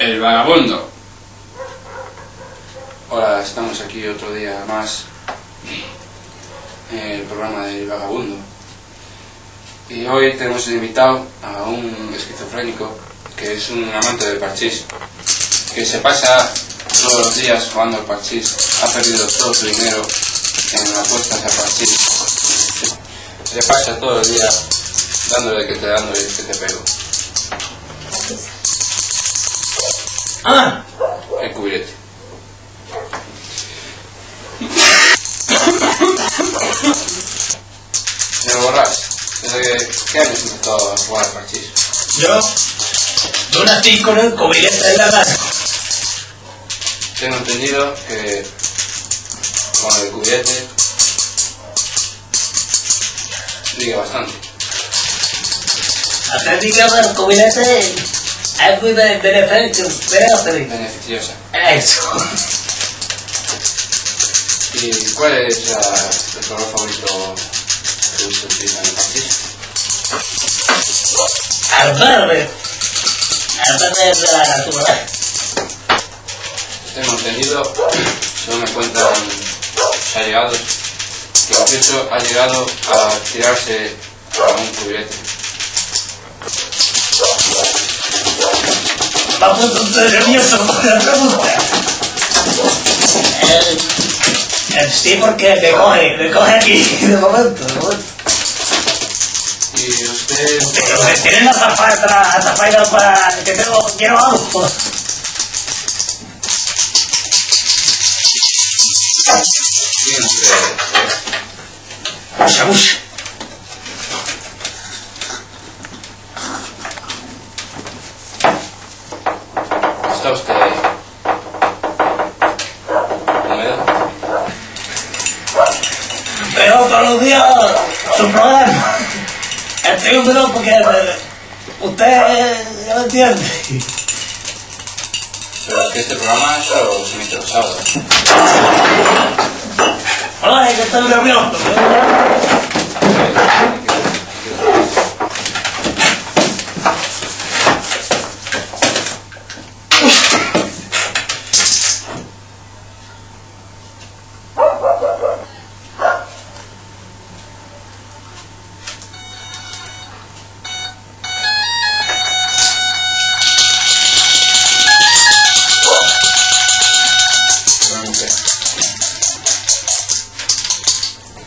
El vagabundo. Hola, estamos aquí otro día más en el programa del vagabundo. Y hoy tenemos invitado a un esquizofrénico que es un amante del parchís, que se pasa todos los días jugando al parchís. Ha perdido todo su dinero en apuestas al parchís. Se pasa todo el día dándole que te pego. El cubirete. Señor Borrás, ¿desde qué años empezó a jugar al parchís? Yo nací con el cubirete en la mano. Tengo entendido que con el cubirete liga bastante. La técnica del cubirete es muy Beneficiosa. Eso. ¿Y cuál es el color favorito que usted utiliza en el parchís? Al verde. Al verde de la naturaleza. Tengo entendido, según me cuentan los allegados, que incluso ha llegado a tirarse a un cubirete. Vamos a ser nervioso con la pregunta. Sí, porque me coge aquí de momento. ¿Y usted? Pero me tienen la zafaina para que quiero algo. Mucha. ¿Está usted húmedo? Veo todos los días su programa. Estoy húmedo porque usted ya me entiende. Pero es que este programa solo se emite los sábados. Hola, que estoy nervioso.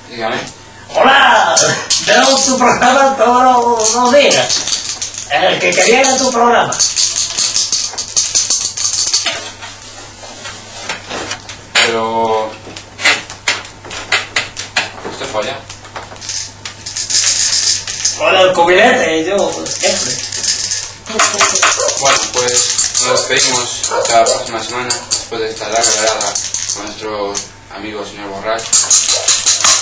Dígame. Hola, veo tu programa todos los días. El que quería era tu programa. Pero... ¿usted folla? Hola, el cubirete, yo siempre. Bueno, pues nos despedimos hasta la próxima semana, después de esta larga velada con nuestro amigo señor Borrás.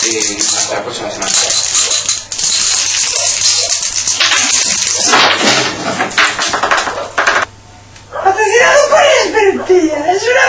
Y hasta la próxima semana. ¡Asesinado por el mentira! ¡Es una